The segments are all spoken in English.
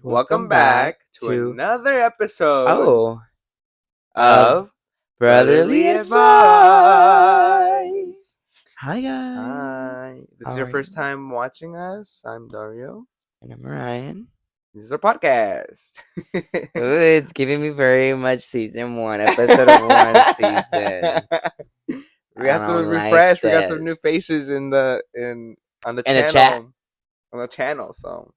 Welcome back to another episode of of Brotherly Advice. Hi guys. Hi. This is How your are first you? time watching us. I'm Dario. And I'm Arain. This is our podcast. Ooh, it's giving me very much season 1, episode 1 season. We I have to don't refresh. like We got some new this. faces on the In the channel. chat. On the channel. So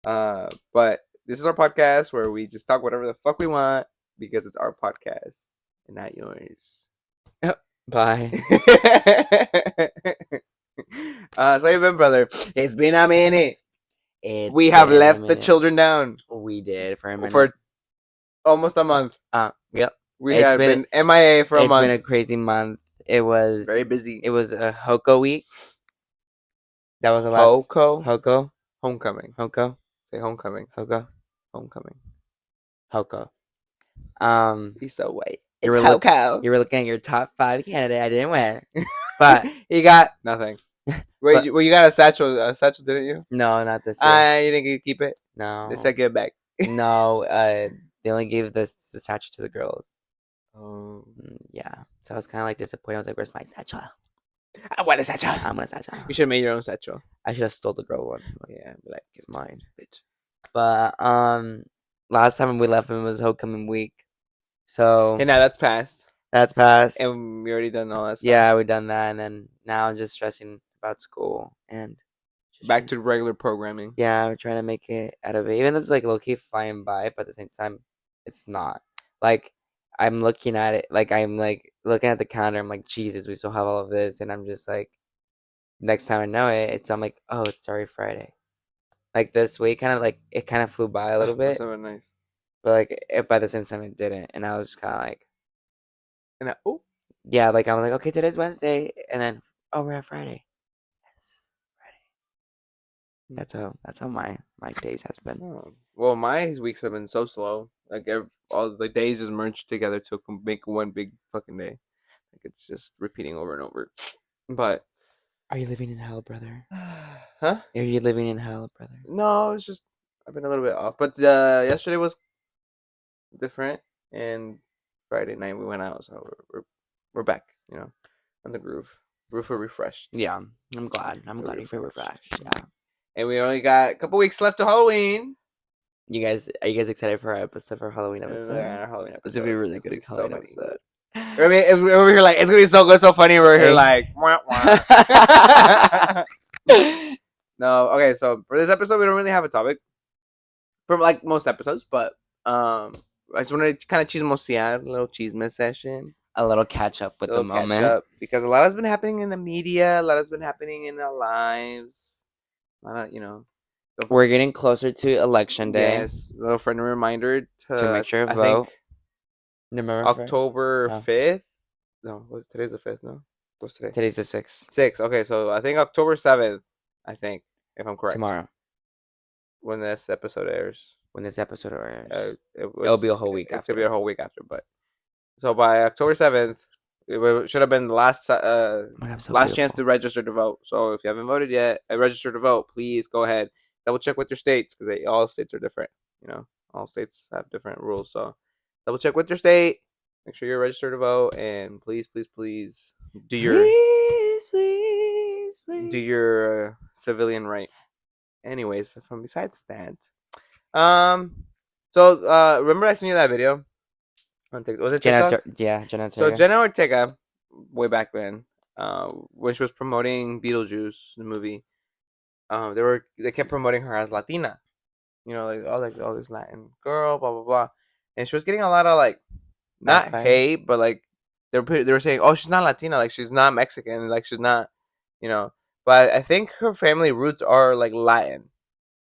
but this is our podcast where we just talk whatever the fuck we want because it's our podcast and not yours. Bye. So you've been, brother. It's been a minute. It's We have been a left the minute. children down We did for a minute. for almost a month. Yep. We It's had been MIA for a month. It's been a crazy month. It was very busy. It was a Hoko week. That was the last Hoko. Homecoming. Hoko. Say homecoming. Hoko. Homecoming. Hoko. He's so white. You were looking at your top 5 candidate. I didn't win, but he got nothing. Wait, well, you got a satchel. A satchel, didn't you? No, not this year. You didn't keep it. No, They said give it back. No, they only gave the satchel to the girls. Oh, yeah. So I was kind of like disappointed. I was like, "Where's my satchel? I want a satchel. I want a satchel." You should have made your own satchel. I should have stole the girl one. Yeah, like it's mine, bitch. But last time we left him was homecoming week. So now that's passed. That's passed. And we already done all that stuff. Yeah, we done that, and then now I'm just stressing about school and back to regular programming. Yeah, we're trying to make it out of it. Even though it's like low key flying by, but at the same time, it's not. Like I'm looking at it, I'm looking at the calendar. I'm like, Jesus, we still have all of this, and I'm just like, next time I know it, I'm like, oh, it's already Friday. Like this week, it kind of flew by a little bit. That's nice. But by the same time, it didn't, and I was just kind of like, yeah, I was like, okay, today's Wednesday, and then we're at Friday. Yes, Friday. That's how my days has been. Oh. Well, my weeks have been so slow. Like all the days is merged together to make one big fucking day. Like it's just repeating over and over. But are you living in hell, brother? Huh? Are you living in hell, brother? No, it's just I've been a little bit off. But yesterday was different, and Friday night we went out, so we're back. On the groove. We're refreshed. Yeah, I'm glad. I'm glad you feel refreshed. Yeah. And we only got a couple weeks left to Halloween. Are you guys excited for our episode for Halloween episode? Yeah, our Halloween episode. It's gonna be really good Halloween episode. I mean, we're here like it's gonna be so good, so funny. We're here like, wah, wah. No, okay. So for this episode, we don't really have a topic, from like most episodes, but I just wanted to kind of chismosear, a little chisme session, a little catch up with the moment, because a lot has been happening in the media, a lot has been happening in our lives. A lot, we're getting closer to election day. Yes, a little friendly reminder to make sure to vote. November October 5th. No, today's the 5th. No, what's today? Today's the 6th. 6th. Okay, so I think October 7th. I think, if I'm correct. Tomorrow. When this episode airs. It'll be a whole week after. It's gonna be a whole week after, but so by October 7th, it should have been the last chance to register to vote. So if you haven't voted yet, register to vote. Please go ahead. Double check with your states because all states are different. All states have different rules. So double check with your state. Make sure you're registered to vote, and please do your do your civilian right. Anyways, from besides that, so remember I sent you that video on TikTok? Was it TikTok? Jenna Ortega. So Jenna Ortega, way back then, when she was promoting Beetlejuice, the movie, they kept promoting her as Latina, all this Latin girl, blah blah blah, and she was getting a lot of not hate, but they were saying, oh, she's not Latina, she's not Mexican, she's not, but I think her family roots are Latin.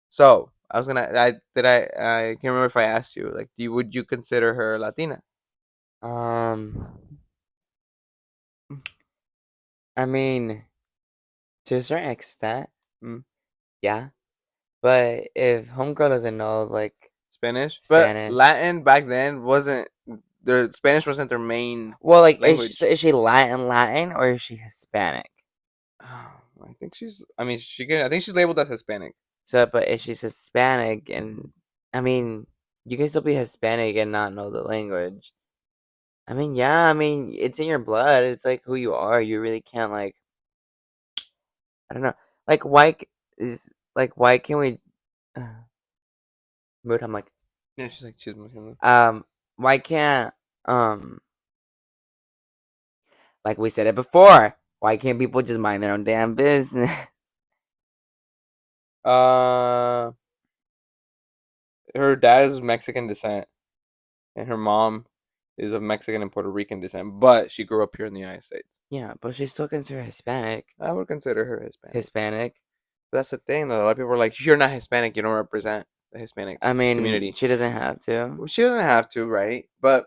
So I was I can't remember if I asked you, would you consider her Latina? I mean, to a certain extent, yeah. But if homegirl doesn't know Spanish, but Latin back then wasn't Spanish wasn't their main. Well, language. Is she Latin, or is she Hispanic? I think she's. I mean, I think she's labeled as Hispanic. So, but if she's Hispanic and I mean, you can still be Hispanic and not know the language. I mean, yeah, I mean, it's in your blood. It's like who you are. You really can't like, I don't know. Like why can't we mood I'm like Yeah, she's like she's Muslim. um why can't um like we said it before, why can't people just mind their own damn business? Uh, her dad is Mexican descent, and her mom is of Mexican and Puerto Rican descent, but she grew up here in the United States. Yeah, but she's still considered Hispanic. I would consider her Hispanic. Hispanic. But that's the thing, though. A lot of people are like, "You're not Hispanic. You don't represent the Hispanic I mean, community." she doesn't have to. Well, she doesn't have to, right? But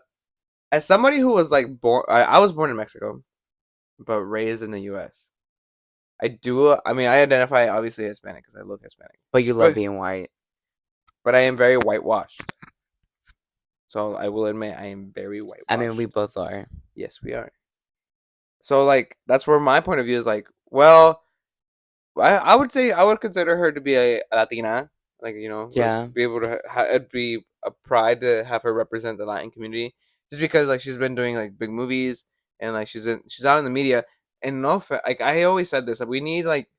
as somebody who was like born, I was born in Mexico, but raised in the U.S. I do. I mean, I identify obviously Hispanic because I look Hispanic, But you love but being white. I am very whitewashed. So I will admit I am very I mean, we whitewashed. both are. Yes, we are. So like that's where my point of view is like, well, I would say I would consider her to be a Latina, like like Yeah. be able to it'd be a pride to have her represent the Latin community, just because like she's been doing like big movies and like she's out in the media and like I always said this, like, we need like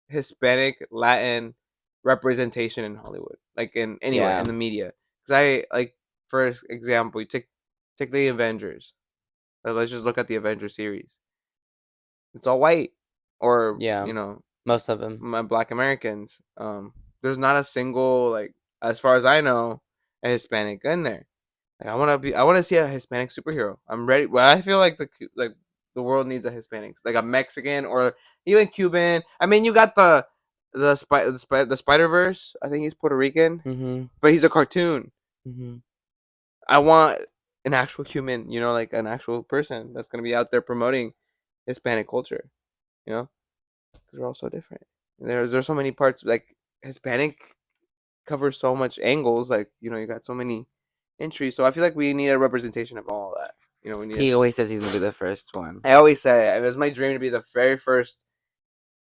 Hispanic Latin representation in Hollywood, like in anywhere in Yeah. the media, because I like for example, you take the Avengers. Let's just look at the Avengers series. It's all white, or Yeah. Most of them. my Black Americans. There's not a single like, as far as I know, a Hispanic in there. Like I want to see a Hispanic superhero. I'm ready. Well, I feel like the world needs a Hispanic, like a Mexican or even Cuban. I mean, you got the Spider Verse. I think he's Puerto Rican, Mm-hmm. but he's a cartoon. Mm-hmm. I want an actual human, like an actual person that's gonna be out there promoting Hispanic culture. You know, because we're all so different. There's so many parts like Hispanic covers so much angles. Like you got so many entries. So I feel like we need a representation of all that. We need. He always says he's gonna be the first one. I always say it was my dream to be the very first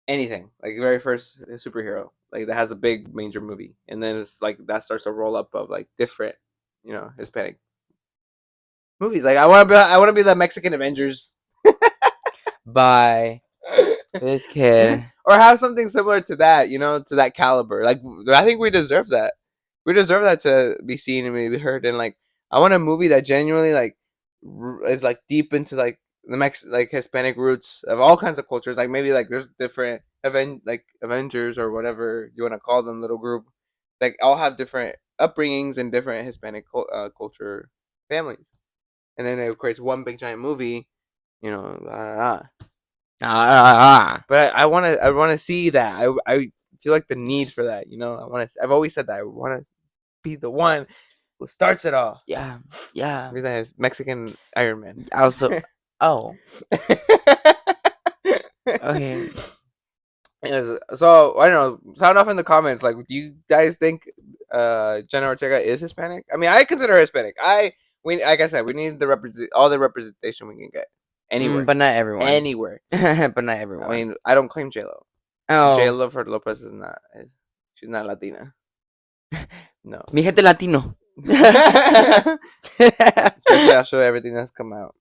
anything, like the very first superhero, like that has a big major movie, and then it's like that starts a roll up of like different, Hispanic movies. Like I want to be the Mexican Avengers. By this kid. Or have something similar to that, to that caliber. Like I think we deserve that. We deserve that to be seen and maybe heard. And like I want a movie that genuinely like is like deep into like the like Hispanic roots of all kinds of cultures. Like maybe like there's different like Avengers or whatever you want to call them, little group. Like all have different upbringings and different Hispanic culture families, and then it creates one big giant movie. Blah, blah, blah. Ah. But I want to see that. I feel like the need for that. I want to. I've always said that I want to be the one who starts it all. Yeah. Yeah. Be that Mexican Iron Man. Also, oh, okay. Yes, so I don't know. Sound off in the comments. Like, do you guys think Jenna Ortega is Hispanic? I mean, I consider her Hispanic. We like I said, we need all the representation we can get anywhere, But not everyone. anywhere. But not I everyone. mean, I don't claim J Lo. J Oh, Lo for Lopez she's not Latina. No. mi gente latino. Especially after everything that's come out.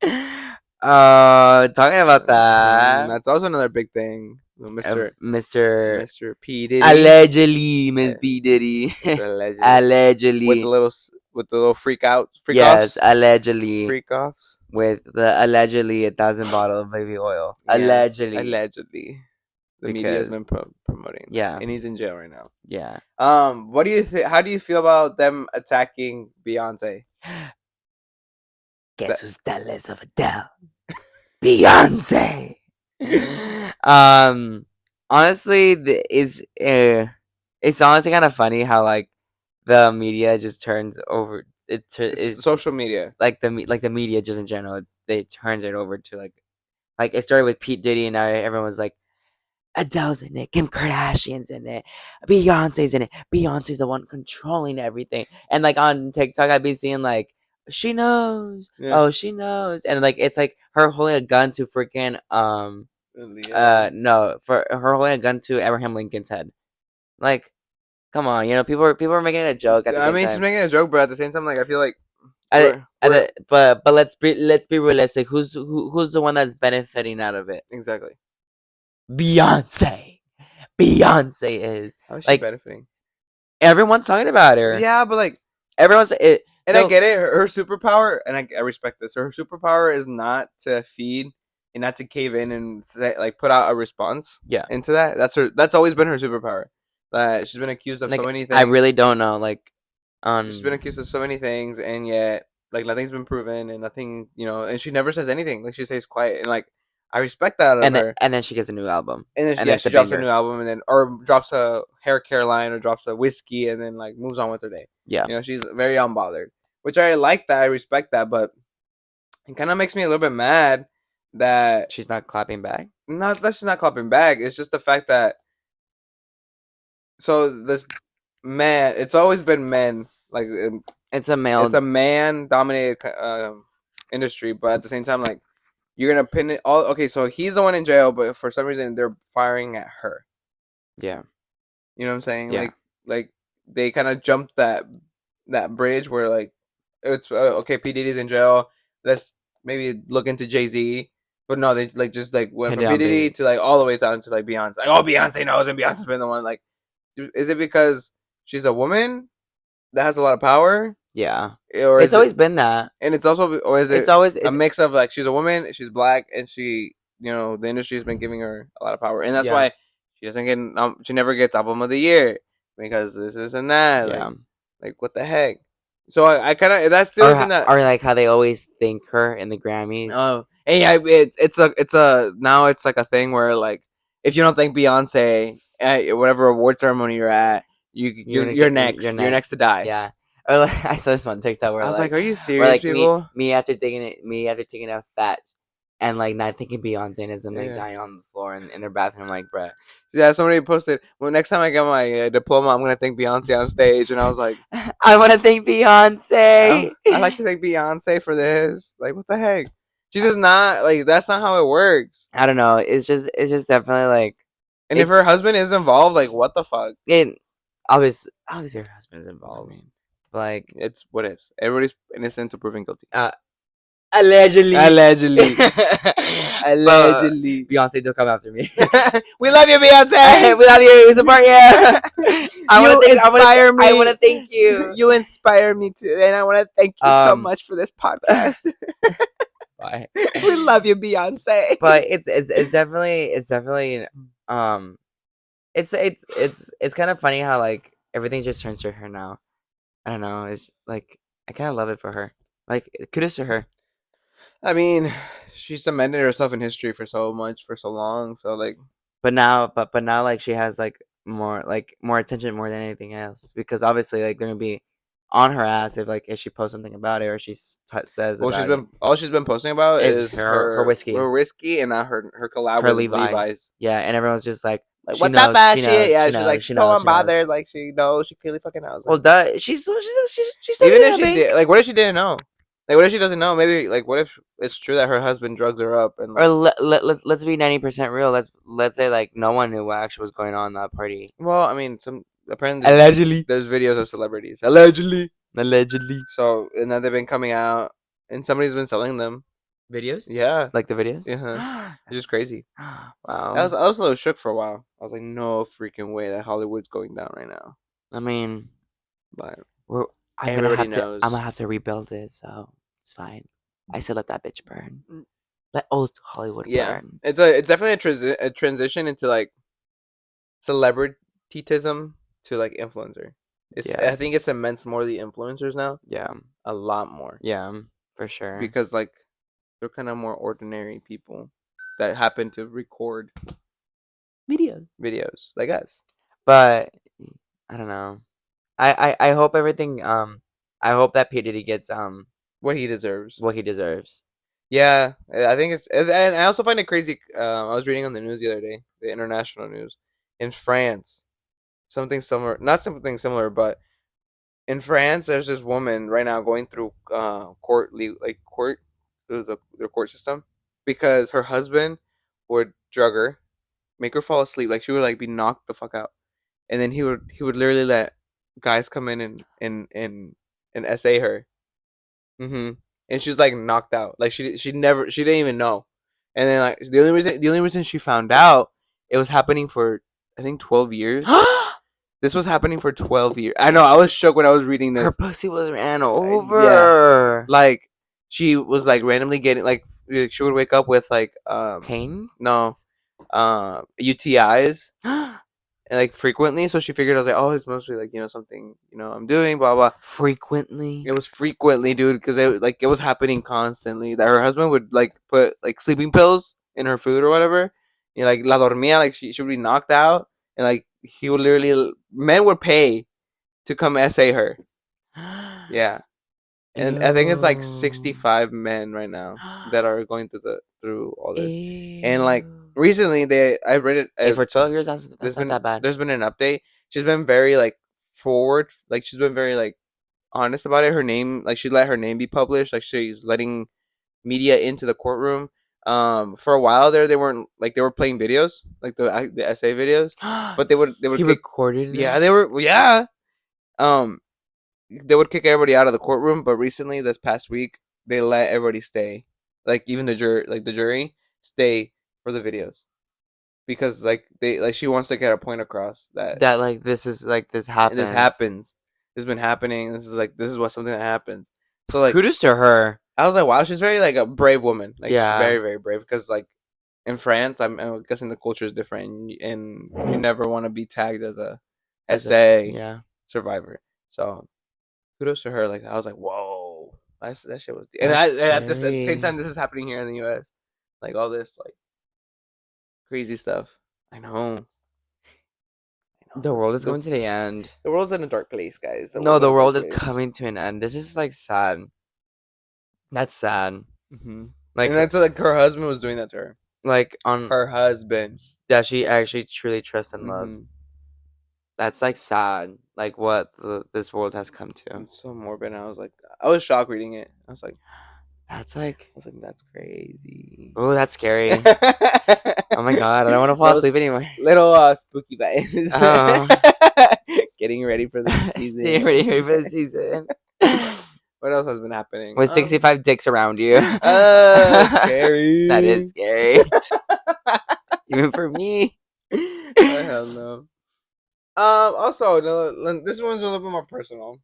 Talking about that, That's also another big thing. Mr. Mr. P Diddy. Allegedly, Miss Uh, B Diddy. Mr. Allegedly. Allegedly, With the little freak yes, offs, allegedly, freak offs. with the allegedly 1,000 bottle of baby oil. Yes, Allegedly, allegedly. The media has because been promoting that, yeah, and he's in jail right now. yeah. What do you think? How do you feel about them attacking Beyonce? That, Guess who's jealous of Adele? Beyonce. Honestly, it's honestly kind of funny how like the media just turns over it it's social media. like the media just in general they turns it over to like it started with Pete Diddy and now everyone was like Adele's in it, Kim Kardashian's in it, Beyonce's in it. Beyonce's the one controlling everything. And like on TikTok, I've been seeing like, she knows, Yeah. oh she knows, and like it's like her holding a gun to freaking Yeah. no, for her holding a gun to Abraham Lincoln's head. Like Come on, people are making it a joke at the I same mean, she's time. making a joke, but at the same time, like I feel like I, we're but let's be realistic. Who's the one that's benefiting out of it? exactly. Beyonce. Beyonce is How is she like benefiting? everyone's talking about her. Yeah, but like, Everyone's it. and I No, get it. Her superpower, and I respect this. Her superpower is not to feed and not to cave in and say, like put out a response yeah. into that. That's her. That's always been her superpower. She's been accused of so Like many I things. really don't know. Like She's been on accused of so many things, and yet like nothing's been proven, and nothing, and she never says anything. Like she stays quiet, and like I respect that out of her. and then she gets a new album, And then and yeah, it's a she drops a banger. new album, and then or drops a hair care line, or drops a whiskey, and then like moves on with her day. Yeah, She's very unbothered, which I like that. I respect that, but it kind of makes me a little bit mad that she's not clapping back. not that she's not clapping back. It's just the fact that this man, it's always been men. Like It's a it's male. a man dominated industry, but at the same time, like you're gonna pin it all. Okay, so he's the one in jail, but for some reason they're firing at her. Yeah, You know what I'm saying? yeah. Like they kind of jumped that bridge where like it's okay. P Diddy's in jail. Let's maybe look into Jay Z. But no, they like just like went Pin from P down Diddy B. to like all the way down to like Beyonce. Like oh, Beyonce knows, and Beyonce's been the one. Like, is it because she's a woman that has a lot of power, Yeah, or it's is it? always been that. And it's also, or is It's it always a it's mix of like she's a woman, she's black, and the industry has been giving her a lot of power, and that's yeah, why she doesn't get, she never gets album of the year because this and that, yeah. like what the heck. So I kind of that's the only thing that. Or like how they always thank her in the Grammys. Oh, and yeah, it's a now it's like a thing where like if you don't thank Beyonce at whatever award ceremony you're at, You're gonna you're get you're next, you're next next. to die. Yeah. Or like, I saw this one TikTok I was like, are you where serious, like people? me after taking a fat and like not thinking Beyonce and as I'm like Yeah. dying on the floor in their bathroom like bruh. Yeah, somebody posted. Well, next time I get my diploma, I'm gonna thank Beyonce on stage, and I was like, I want to thank Beyonce. I like to thank Beyonce for this. Like, what the heck? She does not like. That's not how it works. I don't know. It's just definitely like And if it her husband is involved, like, what the fuck? it obviously her husband's I involved. mean, But like it's what ifs. Everybody's innocent until proven guilty. uh allegedly. Allegedly, But allegedly. Beyonce don't come after me. We love you, Beyonce. Without you support, yeah. I want to You thank. inspire I want me. to thank you. You inspire me too, and I want to thank you so Um, much for this podcast. bye. We love you, Beyonce. But it's definitely um it's kind of funny how like everything just turns to her now. I don't know. It's like I kind of love it for her. Like kudos to her. I mean, she cemented herself in history for so much for so long. So like, But now like she has more attention more than anything else because obviously like they're gonna be on her ass if she posts something about it or says well, about it she's been posting about is is her whiskey. her whiskey and not her collab Her with Levi's. Levi's. Yeah, and everyone's just like, Like she what the knows, fuck? she knows, Yeah, she she's like knows, she so knows, she knows. unbothered. Like she knows, she clearly fucking knows. Well, Like duh, she's even studying if in a she did, bank. like what if she didn't know? Like what if she doesn't know? Maybe like what if it's true that her husband drugs her up and Or like. let's be 90% real. Let's say like no one knew what actually was going on in that party. Well, I mean, some apparently Allegedly. there's videos of celebrities allegedly. Allegedly. So and then they've been coming out, and somebody's been selling them. Videos? Yeah, Like the videos? yeah, it's just That's crazy. wow. I was a little shook for a while. I was like, no freaking way that Hollywood's going down right now. I mean, But we're everybody I'm knows. gonna have to rebuild it, so it's fine. I said let that bitch burn. Let old Hollywood Yeah, burn. it's definitely a transition into like celebrityism to like influencer. Yeah. I think it's immense more the influencers now, Yeah. a lot more Yeah. For sure. because like they're kind of more ordinary people that happen to record Videos. videos like us. But I don't know. I hope everything I hope that P Diddy gets What he deserves. what he deserves. Yeah, I think and I also find it crazy. I was reading on the news the other day, the international news, in France, something similar, not something similar, but in France, there's this woman right now going through court through the court system because her husband would drug her, make her fall asleep, like she would like be knocked the fuck out, and then he would literally let guys come in and essay her. hmm And she was like knocked out. Like she didn't even know. And then like the only reason she found out, it was happening for I think 12 years. This was happening for 12 years. I know. I was shook when I was reading Her this. pussy was ran Yeah, over. like she was like randomly getting like she would wake up with like Pain? no UTIs like frequently. So she figured I was like, oh, it's mostly like something I'm doing blah blah. Frequently. It was frequently, dude, because it was happening constantly. That her husband would like put like sleeping pills in her food or whatever. Like la dormía, like she would be knocked out, and like he would literally men would pay to come essay her. Yeah, and I think it's like Ew. 65 men right now that are going through all this, and like Ew. recently I read it. Hey, for 12 years, that's not that bad. There's been an update. She's been very like forward, like she's been very like honest about it. Her name, like she let her name be published. Like she's letting media into the courtroom. For a while there, they weren't like they were playing videos, like the essay videos, but they would He kick. recorded Yeah, that? they were. Yeah. Um, they would kick everybody out of the courtroom, but recently, this past week, they let everybody stay. Like even the jury, stay for the videos because she wants to get a point across that That, like, this is, like, this this happens. happens. This has been happening. This is what something that happens. So like Kudos to her. I was like, wow, she's very like a brave woman. Like she's Yeah. very very brave because like in France, I'm guessing the culture is different, and you never want to be tagged as a As a, SA yeah. survivor. So kudos to her. Like I was like, whoa, that shit was. That's And at the same time, scary. this is happening here in the U.S. Like all this like crazy stuff. I know. I The know. world is The going to the end. the world's in a dark place, guys. The No, world's in the a dark world is place. coming to an end. This is, like, sad. That's sad. And Like, that's like her husband was doing that to her. on Her husband. that she actually truly trusts and loves. hmm That's, like, sad. Like, what this world has come to. It's so morbid. And I was shocked reading it. That's, like, That's crazy. oh, that's scary. Oh my god, I don't want to fall asleep Those anymore. little spooky vibes. Oh, Getting ready for the see, season. ready for the season. What else has been happening? With 65 dicks around you. That is Scary. scary. Even for me. Oh, hell no. Also, this one's a little bit more personal.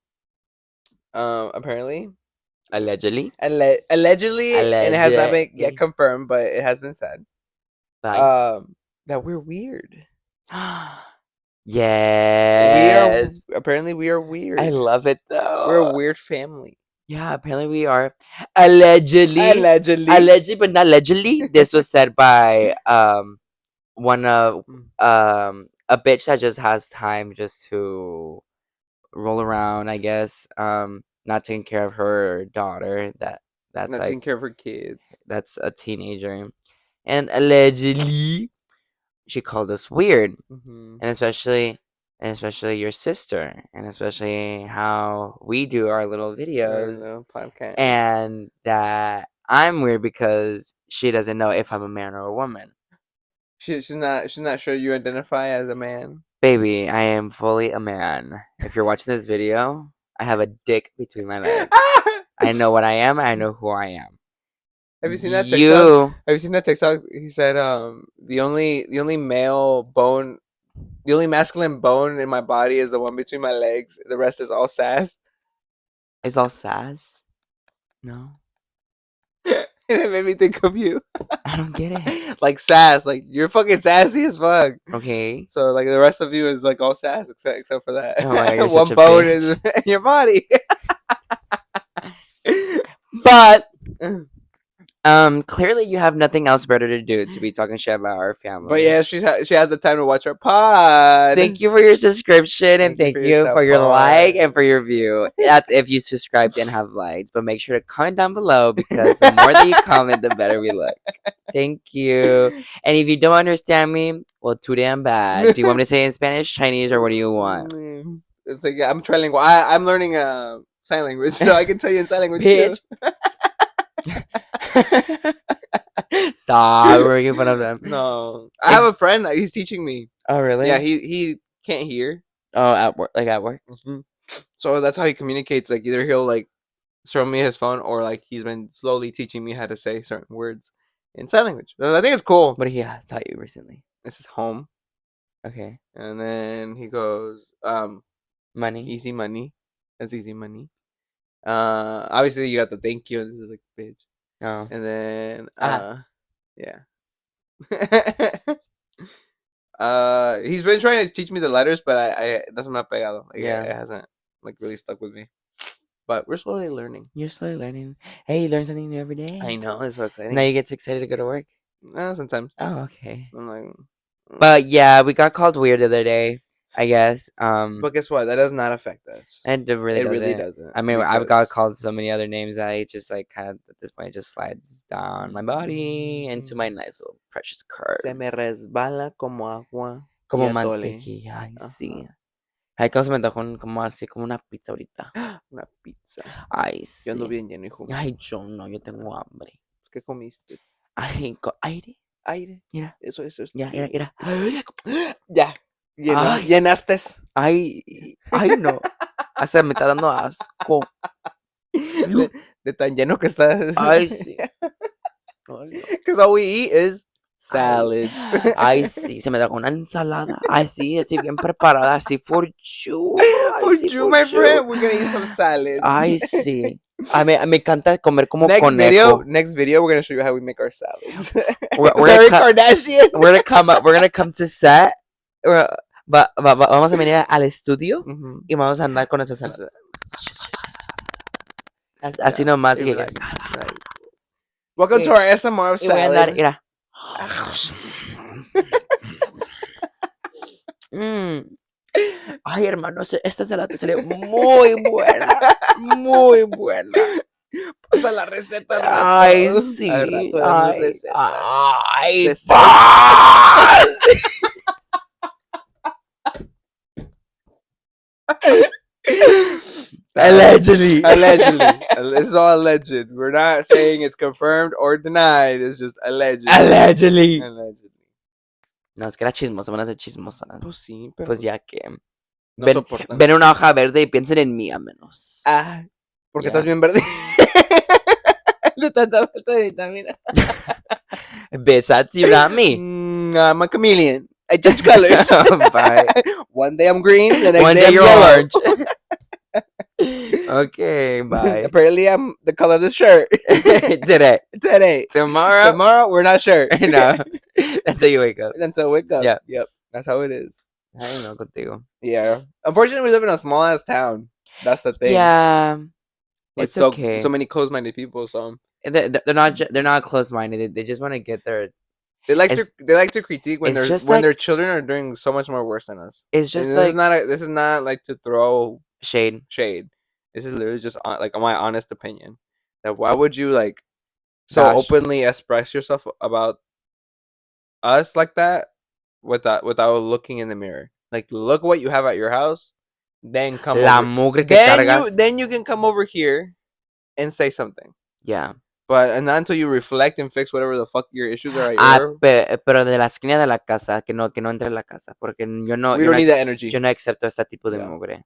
Apparently, Allegedly. allegedly, and it has not been yet Allegedly. confirmed, but it has been said. Bye. That we're weird. Yes. We are I weird. love it We're a though. weird family. Yeah, apparently we are. Allegedly. Allegedly. Allegedly, but not allegedly. This was said by one of Mm. a bitch that just has time just to roll around, I guess. Not taking care of her daughter. That's Not like taking care of her kids. that's a teenager. And allegedly she called us weird. Mm-hmm. And especially your sister. And especially how we do our little Or videos. the podcast. And that I'm weird because she doesn't know if I'm a man or a woman. She's not sure you identify as a man. Baby, I am fully a man. If you're watching this video, I have a dick between my legs. I know what I am. I know who I am. Have you seen that TikTok? You Have you seen that TikTok? He said, the only male bone, the only masculine bone in my body is the one between my legs. The rest is all sass. is all sass? No, And it made me think of you. I don't get it. Like sass, like you're fucking sassy as fuck. Okay. So like the rest of you is like all sass except for Oh my god, that you're such one a bone is bitch. in your body. But clearly you have nothing else better to do to be talking shit about our But family. yeah, she has the time to watch our pod. Thank you for your subscription and Thank you thank for your you for your like and support. for your view. That's if you subscribed and have likes. But make sure to comment down below because the more that you comment, the better we look. Thank you. And if you don't understand me, well, too damn bad. Do you want me to say it in Spanish, Chinese, or what do you want? It's like I'm trilingual. I'm learning sign language, so I can tell you in sign language too. Bitch. Stop. We're making fun of them. No, I have a friend. He's teaching me. Oh, really? Yeah, he can't hear. Oh, at work, like at work. Hmm. So that's how he communicates. Like either he'll like show me his phone, or like he's been slowly teaching me how to say certain words in sign language. I think it's cool. What did he taught you recently? This is home, Okay, and then he goes, money. easy money. That's easy money. Obviously you got the thank you. And this is like bitch, Oh, and then ah, yeah. He's been trying to teach me the letters, but I that's not pegado. Like yeah. it hasn't like really stuck with me. But we're slowly learning. You're slowly learning. Hey, you learn something new every I day. know it's so Now exciting. you get excited to go to work. Sometimes Oh, okay. I'm like, But yeah, we got called weird the other day, I guess. but guess what? That does not affect us. And it really It really doesn't. doesn't I mean, I've got because called so many other names that I just like kind of at this point it just slides down my body into my nice little precious se me curves. resbala como agua y Como atole. mantequilla, ay sí. Ajá. Ay, cómo se me antojó como así, como una pizza ahorita. Una pizza. Ay, Yo ando sí. bien lleno, hijo. Ay, yo no, yo tengo hambre. ¿Qué comiste? Ay, aire. Aire. Mira, Eso es ya, todo. mira. Ya. Ay, Llenaste. ay, ay, no. Hasta me está dando asco. De tan lleno que estás. Ay, sí. Ay, no. Because all we eat is Ay, salads. ay, sí, se me da con una ensalada. Ay, sí, así bien preparada, así for you. Ay, For sí, you, for my you. friend, we're gonna eat some salads. Ay, sí. A mí me encanta comer como conejo. Next video, we're gonna show you how we make our salads. We're Very gonna Kardashian. we're gonna come to set. Vamos a venir al estudio Mhm. y vamos a andar con esas Just, saladas. Así yeah, nomás. you'll Que, be like, right. Welcome to our SMR of y voy a andar, salad. mira. Mm. Ay, hermano, esta salada te salió muy buena. Muy buena. Pasa la receta al Ay, rato. Al sí. rato damos Ay, receta. ay, De salad. paz. Allegedly. Allegedly. This is all alleged. We're not saying it's confirmed or denied. It's just alleged. Allegedly. Allegedly. No, es que era chismosa, van a ser chismosas. Pues sí, pero Pues ya que. no Ven, soportan. ven una hoja verde y piensen en mí, a menos. Ah, porque Ya. estás bien verde. De tanta falta de vitamina. Bitch, that's you, not me. I'm a chameleon. I change colors. Bye. One day I'm green, the next One day day I'm you're yellow. orange. Okay, bye. Apparently I'm the color of the shirt. Today. Today. Tomorrow. Tomorrow we're not sure. No. Until you wake up. Until I wake up. Yeah. Yep. That's how it is. Ay, no, contigo. Yeah. Unfortunately, we live in a small ass town. That's the thing. Yeah. With It's okay. so many closed minded people. So They're not close minded. They just want to get their. they like It's, to critique when it's their just like children are doing so much more worse than us. it's And just like this is not like to throw shade. shade. This is literally just like my honest opinion. That why would you like so Bash. openly express yourself about us like that without looking in the mirror? Like look what you have at your house, then come La over. mugre que cargas. Then you can come over here and say something. Yeah. But and not until you reflect and fix whatever the fuck your issues are at Ah, your. pero de la esquina de la casa, que no entre a la casa, porque We don't need that energy. yo no acepto este tipo de Yeah. mugre.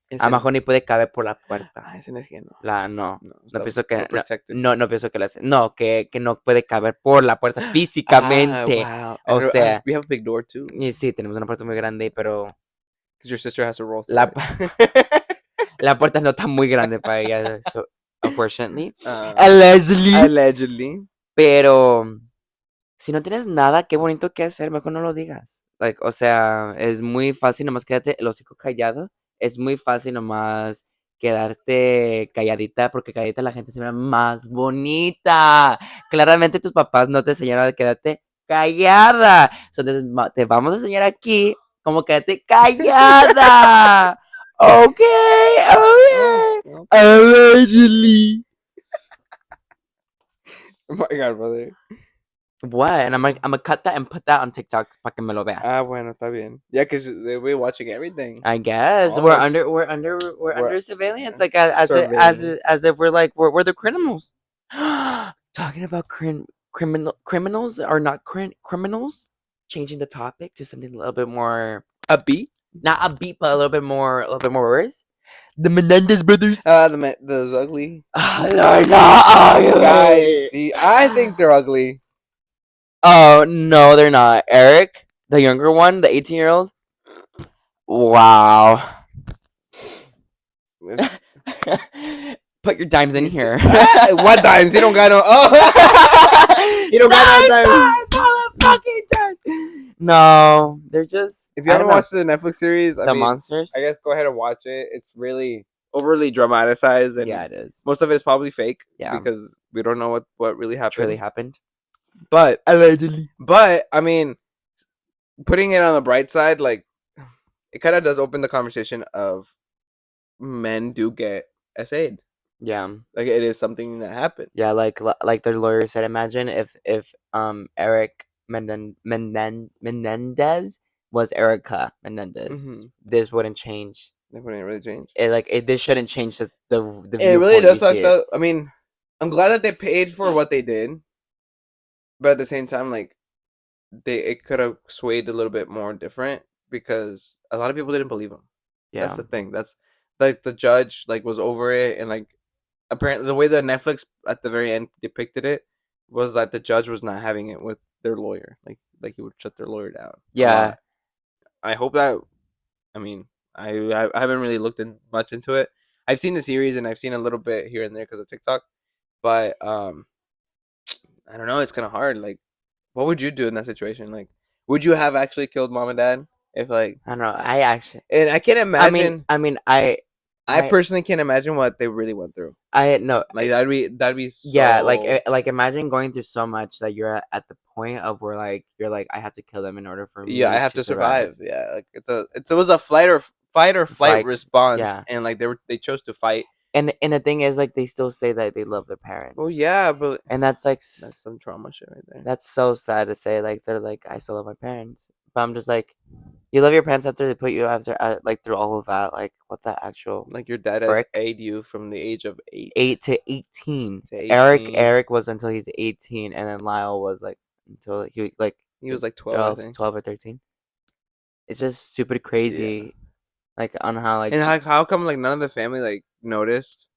Esa A lo mejor ni puede caber por la puerta. esa energía no. No está pienso que well protected. no pienso que que no puede caber por la puerta físicamente. Wow. O sea, we have a big door too. y sí, tenemos una puerta muy grande, pero Because your sister has to roll through la, it. la puerta no está muy grande para ella, so, unfortunately. Allegedly. Allegedly. Pero si no tienes nada, qué bonito que hacer, mejor no lo digas. Like, o sea, es muy fácil nomás quédate el hocico callado. Es muy fácil nomás quedarte calladita, porque calladita la gente se ve más bonita. Claramente tus papás no te enseñaron a quedarte callada. Entonces te vamos a enseñar aquí cómo quedarte callada. Ok, ok. Allegedly. Oh my god, brother. What? And I'm gonna cut that and put that on TikTok para que me lo vea. Ah, bueno, está bien. Yeah, because we're watching everything. I guess All we're of- under surveillance, like Surveillance. as if we're the criminals. Talking about criminals are not criminals. Changing the topic to something a little bit more A B? Not upbeat, but a little bit more worse. The Menendez brothers. Those ugly They're not guys. ugly. I think they're ugly. Oh no, they're not. Eric, the younger one, the 18-year-old. Wow. Put your dimes in You see, here. what dimes? He don't got no. Oh, he don't got no Dimes, dimes. dimes, motherfucking dimes. No, they're just, If you I don't haven't know. watched the Netflix series, I The mean, I monsters. guess go ahead and watch it. It's really overly dramatized, Yeah, and it is. most of it is probably fake Yeah, because we don't know what really truly happened. happened. But Allegedly. I mean, putting it on the bright side, like it kind of does open the conversation of men do get SA'd. Yeah. Like it is something that happened. Yeah, like the lawyer said, imagine if Eric Menendez was Erica Menendez. Mm-hmm. This wouldn't change. That wouldn't really change. This shouldn't change the It really viewpoint you does see suck it. though. I mean, I'm glad that they paid for what they did, but at the same time, like it could have swayed a little bit more different because a lot of people didn't believe him. That's Yeah. the thing. That's like the judge like was over it, and like apparently the way that Netflix at the very end depicted it was that the judge was not having it with their lawyer. Like he would shut their lawyer down a Yeah. lot. I hope that. I mean, I haven't really looked in much into it. I've seen the series and I've seen a little bit here and there because of TikTok, but I don't know. It's kind of hard. Like, what would you do in that situation? Like, would you have actually killed mom and dad if like? I don't know. I actually And I can't imagine. I mean I I personally can't imagine what they really went through. I no Like that'd be yeah, so. like imagine going through so much that you're at the point of where like you're like I have to kill them in order for Yeah, I me have to to survive. survive. Yeah, like it was a fight or flight Fight. response, Yeah. and like they chose to fight. And the thing is like they still say that they love their Well, parents. yeah, but And that's like that's some trauma shit right there. that's so sad to say like they're like I still love my parents. But I'm just like you love your parents after they put you after like through all of that like what the actual Like your dad has frick? aid you from the age of 8 8 to 18. to 18. Eric was until he's 18 and then Lyle was like until he like He was like 12, I 12, think. 12 or 13. It's just stupid Yeah. crazy like on how like And how come like none of the family like noticed,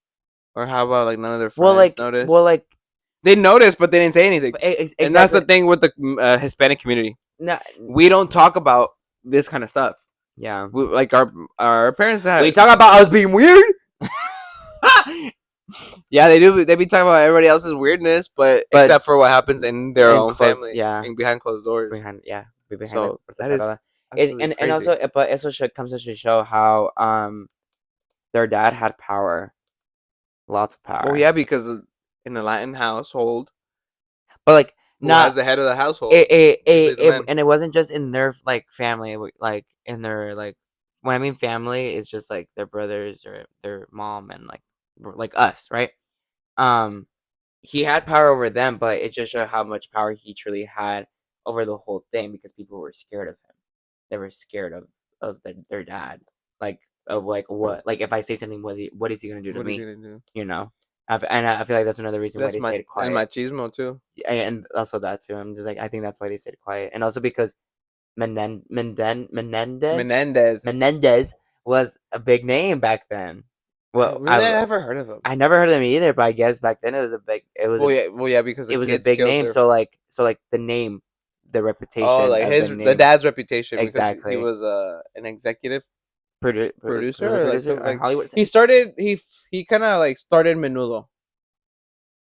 or how about like none of their well friends well noticed? like They noticed, but they didn't say anything. And that's the exactly thing with the Hispanic community. no We don't talk about this kind of stuff. yeah Like our parents we had. talk about us being weird. Yeah, they do. They be talking about everybody else's weirdness, but But except for what happens in their and own close family yeah and behind closed doors. behind yeah behind the So puerta that is cerrada. It absolutely and crazy. also but it also comes to show how their dad had power, lots of Well, power. yeah, because in the Latin household, But like who has not the head of the household? Usually the men. and it wasn't just in their like family like in their like when I mean family it's just like their brothers or their mom and like us, right? Um he had power over them, but it just showed how much power he truly had over the whole thing because people were scared of him. They were scared of their dad, like of like what like if I say something, what is he gonna do to What is he me? gonna do? You know, and I feel like that's another reason why That's they my stayed and quiet, machismo too. and also that too. I'm just like I think that's why they stayed quiet, and also because Menendez Menendez. Menendez was a big name back then. Well, I never heard of him. I never heard of him either, but I guess back then Well, yeah, because the it was a kids big killed name. their. So like the name, the Oh, reputation like of the the name dad's reputation because he exactly. was an executive Was a producer or like producer something or like. Hollywood. He kind of like started Menudo.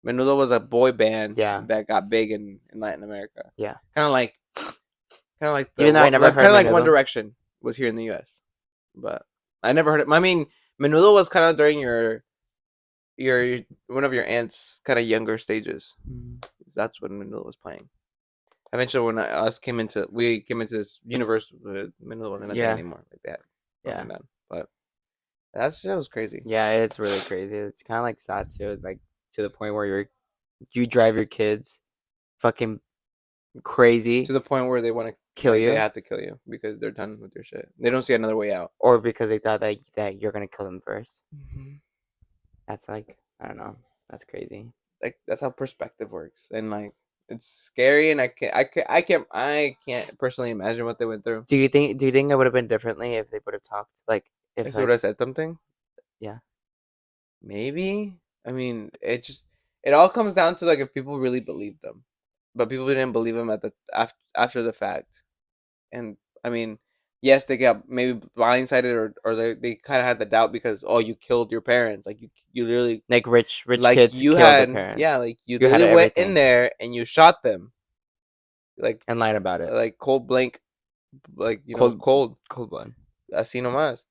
Menudo was a boy band Yeah, that got big in Latin America. yeah. Kind of like Even though I never kind heard of like One Menudo. Direction was here in the U.S. But I never heard it. I mean, Menudo was kind of during your one of your aunt's kind of younger stages. Mm. That's when Menudo was playing. Eventually, when we came into this universe, Menudo wasn't a thing Yeah, anymore. Like that, yeah, broken down. But that was crazy. yeah. It's really crazy. It's kind of like sad too, like to the point where you drive your kids fucking To crazy, the point where they want to kill like they you, have to kill you because they're done with their shit. They don't see another way out. or because they thought that you're gonna kill them first. Mhm. That's like I don't know. That's crazy. Like that's how perspective works, and like It's scary, and I can't personally imagine what they went through. Do you think it would have been differently if they would have talked? Like if If they would have like said something, yeah, maybe. I mean, it all comes down to like if people really believed them, but people didn't believe them at the after the fact. And I mean, yes, they got maybe blindsided, or they kind of had the doubt because, oh, you killed your parents, like you literally, like rich like kids you killed their had, yeah, parents. like you You had literally went in everything there and you shot them, like and lied about it. cold blank, like Cold cold, cold blood. así nomás.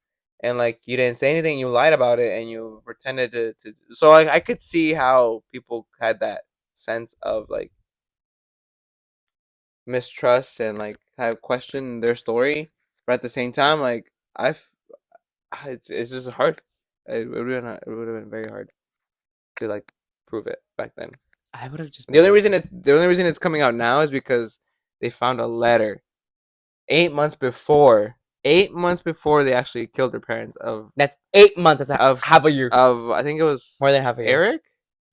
And like you didn't say anything, you lied about it, and you pretended to. So like I could see how people had that sense of like mistrust and like have questioned their story, but at the same time, like I've it's just hard. It would have been very hard to like prove it back then. I would have just The only believed reason them. it's coming out now is because they found a letter 8 months before 8 months before they actually killed their parents That's 8 months. That's of half a year. I think it More was than half a year. Eric.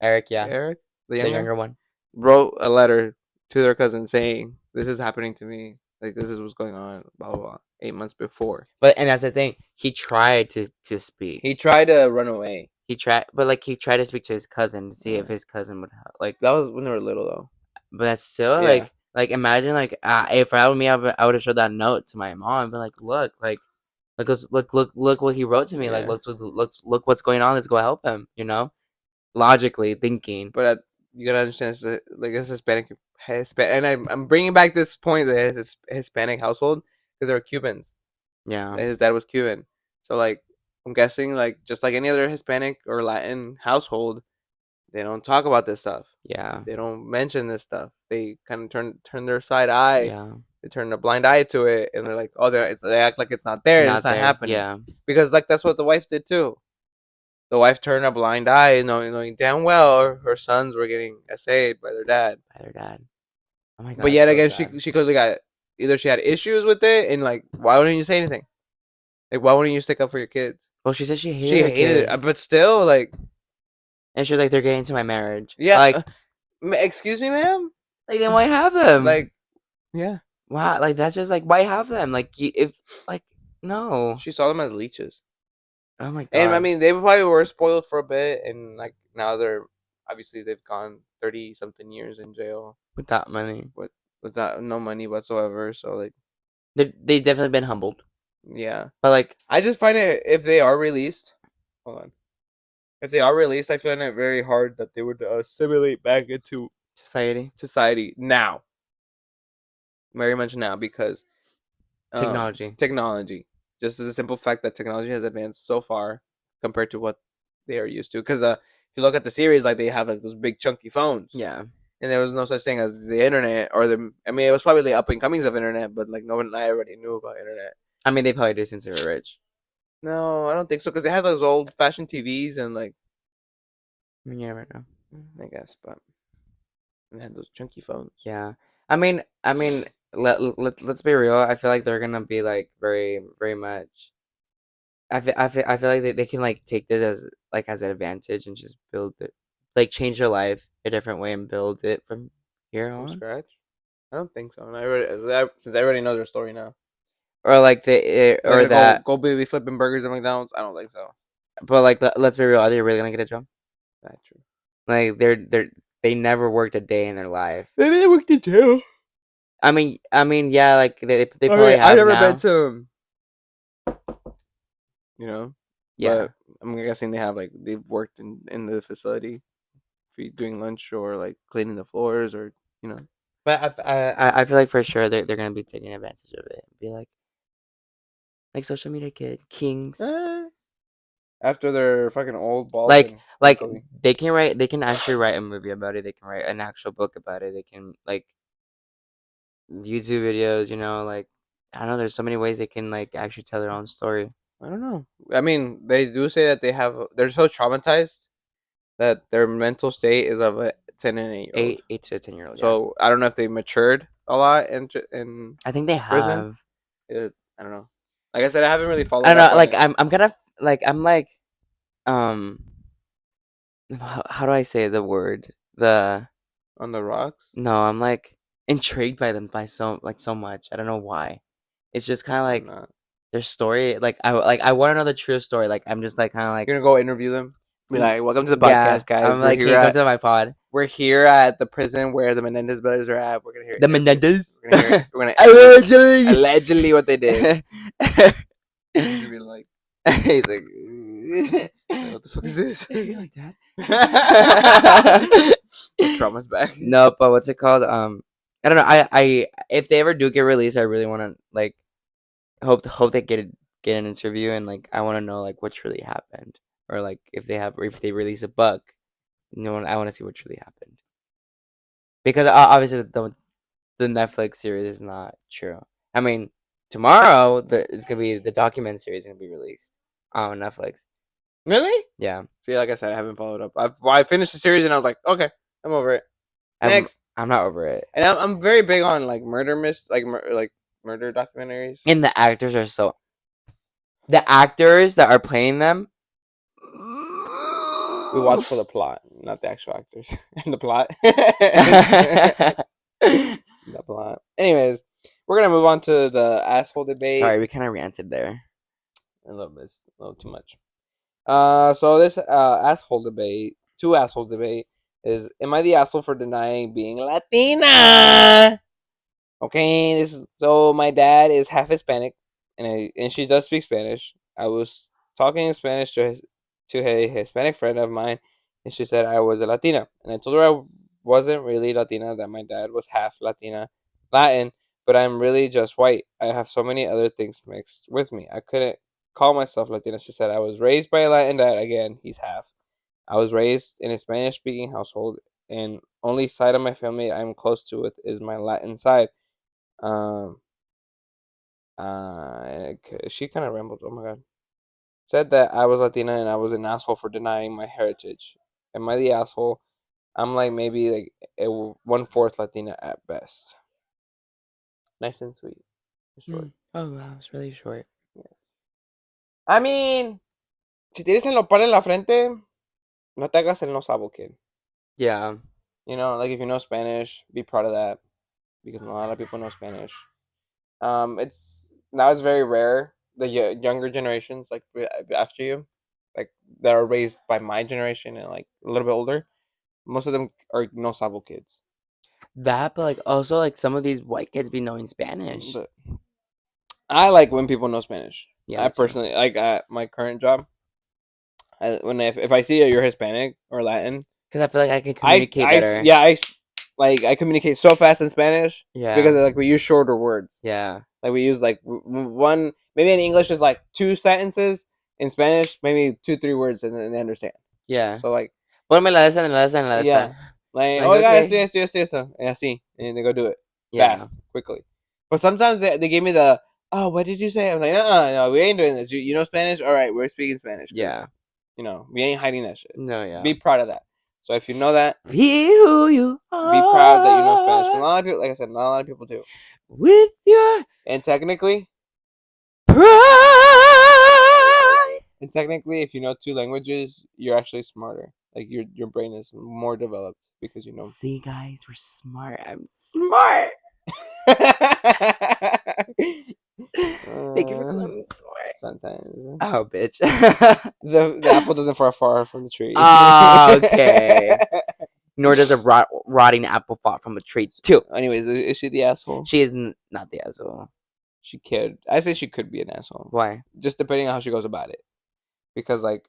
Eric, yeah, Eric, the the young one, younger one. wrote a letter to their cousin saying, "This is happening to me. Like this is what's going on." Blah blah blah. 8 months before But and that's the thing. He tried to speak. he tried to run away. He tried to speak to his cousin to see if Uh, his cousin would like. that was when they were little though. But that's still Yeah, like imagine like if I were me, I would have showed that note to my mom and been like, look what he wrote to me. Like yeah. look what's going on. Let's go help him. Logically thinking. But you gotta understand, like it's Hispanic, and I'm bringing back this point that it's Hispanic household because they're Cubans. Yeah, His dad was Cuban, so like I'm guessing like just like any other Hispanic or Latin household, they don't talk about this stuff. yeah, They don't mention this stuff. They kind of turn their side eye. yeah. They turn a blind eye to it, and they're like, oh, they act like it's not there and it's Not not there. happening, Yeah, because like that's what the wife did too. The wife turned a blind eye, knowing damn well her sons were getting essayed by their dad. by their dad. Oh my But god, it's yet so again, sad. she clearly got it. Either she had issues with it, and like, why wouldn't you say anything? Like, why wouldn't you stick up for your kids? Well, she said she She hated the hated it, kid, but still, like, and she was like, "They're getting into my marriage." yeah. Like, Excuse me, ma'am. then why have them? Like, yeah. Wow, like that's just like why have them? Like, if like no. She saw them as leeches, Oh my and I god, mean, they probably were spoiled for a bit, and like now they're obviously they've gone 30 something years in jail with that money, with without no money whatsoever. So like, they've definitely been humbled. yeah. But like I just find it if they are released. Hold on. If they are released, I find it very hard that they would assimilate back into society, society now. Very much now because technology, technology. Just as a simple fact that technology has advanced so far compared to what they are used to. Because if you look at the series, like they have like those big chunky phones, yeah. and there was no such thing as the internet or the. I mean, it was probably the up and comings of internet, but like no one I already knew about internet. I mean, they probably did since they were rich. No, I don't think so. Because they had those old fashioned TVs and like I mean, you never know. I guess, but they had those chunky phones. Yeah, I mean, let's be real. I feel like they're gonna be like very, very much. I feel like they can like take this as an advantage and just build it, like change their life a different way and build it from here From on. scratch? I don't think so. And since everybody knows their story now, Or like they're or gonna go that. go be flipping burgers at McDonald's. I don't think so. But like, let's be real. Are they really gonna get a job? That's true. Like they never worked a day in their life. Maybe they worked in jail. I mean, yeah, like they I mean, probably I've have never been now. to 'em, you know, Yeah, but I'm guessing they have like they've worked in the facility, doing lunch or like cleaning the floors or you know. but I feel like for sure they're gonna be taking advantage of it. Be like social media kings. Eh, after they're fucking old, bald, Like and like ugly. they can actually write a movie about it. They can write an actual book about it. They can like YouTube videos. Like I don't know. There's so many ways they can like actually tell their own story. I don't know. I mean, they do say that they're so traumatized that their mental state is of a 10 and 8 year old. Eight to 10 year old. Yeah, So I don't know if they matured a lot in I think they prison. have. I don't know. Like I said, I haven't really I followed don't up know. on Like it. I'm kind of like I'm like um how do I say the word? On the rocks? No, I'm like intrigued by them so much. I don't know why. It's just kind of I'm like not. their story. I want to know the true story. Like I'm just like kind of like You're gonna go interview them. Be like, "Welcome to the yeah. podcast, guys. I'm like, can you come to my pod? We're here at the prison where the Menendez brothers are at. We're gonna hear an The interview. Menendez. We're gonna Allegedly. allegedly what they did." You should be like, He's like, "What the fuck is this?" you like that? The trauma's back. No, but what's it called? I don't know. I if they ever do get released, I really want to like hope they get an interview and like I want to know like what truly happened or like if they release a book, I want to see what truly happened because obviously the Netflix series is not true. I mean, tomorrow it's gonna be the document series gonna be released on Netflix. Really? Yeah, See, like I said, I haven't followed up. I finished the series and I was like, okay, I'm over it. I'm Next. I'm not over it. And I'm very big on like like murder documentaries. And the actors that are playing them. We watch for the plot, not the actual actors. And the plot. The plot. Anyways, we're gonna move on to the asshole debate. Sorry, we kind of ranted there. A little bit, a little too much. So this asshole debate, two asshole debate, is: am I the asshole for denying being Latina? Okay, so my dad is half Hispanic, and she does speak Spanish. I was talking in Spanish to a Hispanic friend of mine, and she said I was a Latina, and I told her I wasn't really Latina. That my dad was half Latin, but I'm really just white. I have so many other things mixed with me. I couldn't call myself Latina. She said I was raised by a Latin dad. Again, he's half. I was raised in a Spanish speaking household, and only side of my family I'm close to with is my Latin side. Um, she kind of rambled. Oh my god. Said that I was Latina and I was an asshole for denying my heritage. Am I the asshole? I'm like maybe like a 1/4 Latina at best. Nice and sweet. Short. Oh wow, it's really short. Yes. I mean, si tienes el nopal en la frente, no te hagas el no sabo kid. Yeah, You know, like if you know Spanish, be proud of that because not a lot of people know Spanish. It's now it's very rare the younger generations like after you, like that are raised by my generation and like a little bit older. Most of them are no sabo kids. that, but like also like some of these white kids be knowing Spanish. But I like when people know Spanish. Yeah, I me too. personally like at my current job. If I see you're Hispanic or Latin, Because I feel like I can communicate better. yeah I communicate so fast in Spanish because Yeah, like we use shorter words. yeah, Like we use like one maybe in English is like two sentences. In Spanish, maybe 2-3 words and then they understand. yeah. So like Ponme la de esta, la de esta, la de yeah, esta. like Like oh yeah, okay. esto, and así, and they go do it Yeah, fast, quickly. But sometimes they give me the oh what did you say? I was like no, we ain't doing this. You know Spanish? All right, we're speaking Spanish because yeah. we ain't hiding that shit. No, yeah. Be proud of that. So if you know that, Be who you be proud that you know Spanish. Because are not a lot of people, like I said, not a lot of people do. with your And technically, pride. if you know two languages, you're actually smarter. Like your brain is more developed because you know. See, guys, we're smart. I'm smart. Thank you for uh, calling me smart. sometimes Oh, bitch. the apple doesn't fall far from the tree. Ah, okay. Nor does a rotting apple fall from a tree, too. Anyways, is she the asshole? She is not the asshole. She could. I say she could be an asshole, Why? just depending on how she goes about it. Because like,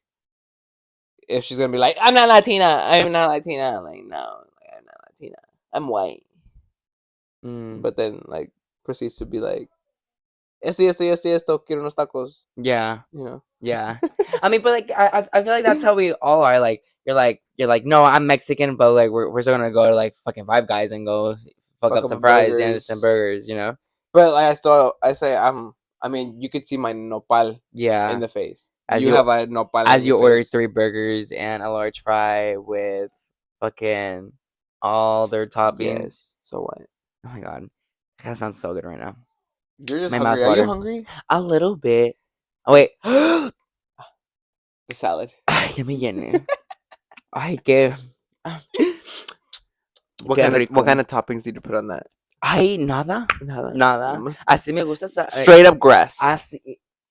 if she's gonna be like, I'm not Latina, I'm not Latina, like no, like, I'm not Latina, I'm white. Mm, But then like proceeds to be like, esto, quiero unos tacos, yeah, you know. yeah. I mean, but like, I feel like that's how we all are. Like, you're like, no, I'm Mexican, but like, we're still gonna go to like fucking Five Guys and go fuck Fuck up up some fries and some burgers. burgers, you know? But like I say I mean, you could see my nopal in Yeah. the face. As You you have a nopal on as your you order face. 3 burgers and a large fry with fucking all their toppings. Yes. So what? Oh my god, that kind of sounds so good right now. You're just My mouth hungry. Are you water. hungry? A little bit. Oh wait. The salad. Ay, ya me llené. Ay, qué. Qué What rico. kind of toppings did you put on that? Ay, nada, Nada. nada. Así me gusta, Straight up grass. así,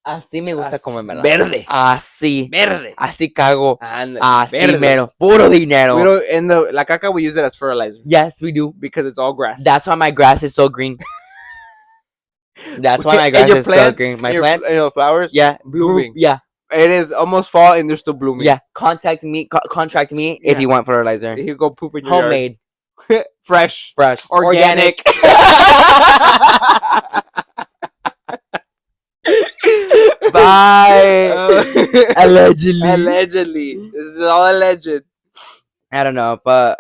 así me gusta comérmela. Verde. Así, Verde. así cago. Ándale, Así verde. mero, puro dinero. We don't in the la caca we use it as fertilizer Yes, we do. because it's all grass. That's why my grass is so green. That's why my And grass your is so plants, green. My and plants, and your flowers, yeah, blooming. yeah, It is almost fall and they're still blooming. yeah. Contract me if Yeah. you want fertilizer. You go poop in your Homemade, yard. Fresh. fresh, Organic. Bye. Allegedly. Allegedly. This is all alleged. I don't know, but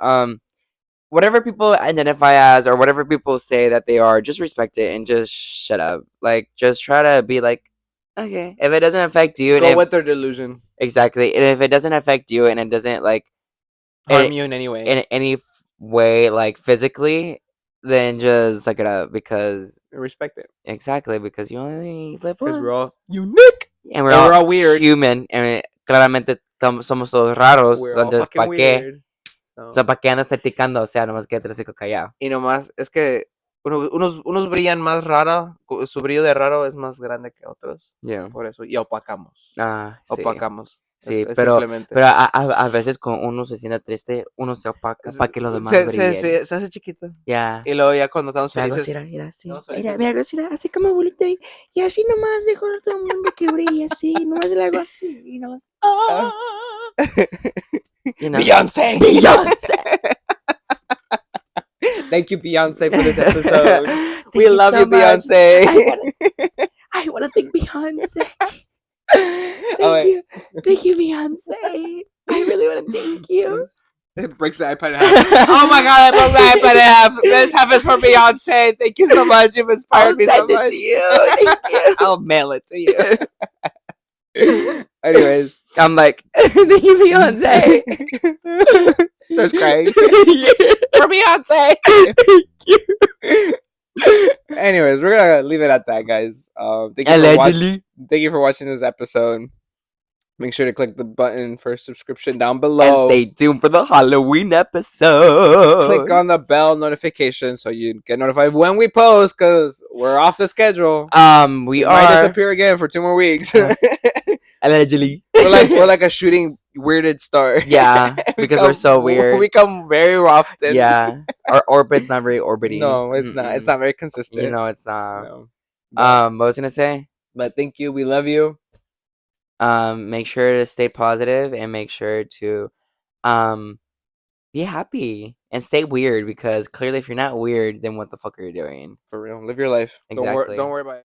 whatever people identify as or whatever people say that they are, just respect it and just shut up. Like, just try to be like, okay, if it doesn't affect you, and Go if, with their delusion. exactly, and if it doesn't affect you and it doesn't like Harm in you in any way. in any way, like physically, then just suck it up because Respect it. exactly because you only live Because we're all once, unique. and we're And we're all all weird. human, and claramente somos todos raros. We're all Entonces, fucking ¿para qué? weird. O sea, ¿para qué andas criticando? O sea, nomás quédate así callado. Y nomás, es que unos brillan más raro, su brillo de raro es más grande que otros. Yeah. Por eso, y opacamos. Ah, sí. Opacamos. Sí, Es pero simplemente. a veces cuando uno se siente triste, uno se opaca para que los demás brillen. Se hace chiquito. Ya. Y luego ya cuando estamos Mira, felices. mira, así. Estamos Mira, felices. mira, así como abuelita. Y así nomás dejo a todo el mundo que brille así. Nomás le hago así. Y nomás. Ah. You know? Beyonce. Beyonce. Thank you, Beyonce, for this episode. Thank We love so you, much. Beyonce. I wanna thank Beyonce. Oh, Thank you, Beyonce. I really wanna thank you. It breaks the iPad in half. Oh my god, I broke the iPad in half. This half is for Beyonce. Thank you so much. You've inspired I'll me so send it much. to you. Thank you. I'll mail it to you. Anyways, I'm like, thank you, Beyonce. starts crying. Yeah. For Beyonce. Thank you. Anyways, we're gonna leave it at that, guys. Thank you for watching this episode. Make sure to click the button for subscription down And below. stay tuned for the Halloween episode. Click on the bell notification so you get notified when we post, because we're off the schedule. We might are disappear again for 2 more weeks. allegedly. we're like a shooting weirded star. Yeah, because we're so weird. We come very often. Yeah, our orbit's not very orbiting. No, it's not. It's not very consistent. You know, it's not. No. What was I gonna say? But thank you. We love you. Make sure to stay positive and make sure to be happy and stay weird because clearly if you're not weird, then what the fuck are you doing? For real. Live your life. Exactly. Don't worry about it.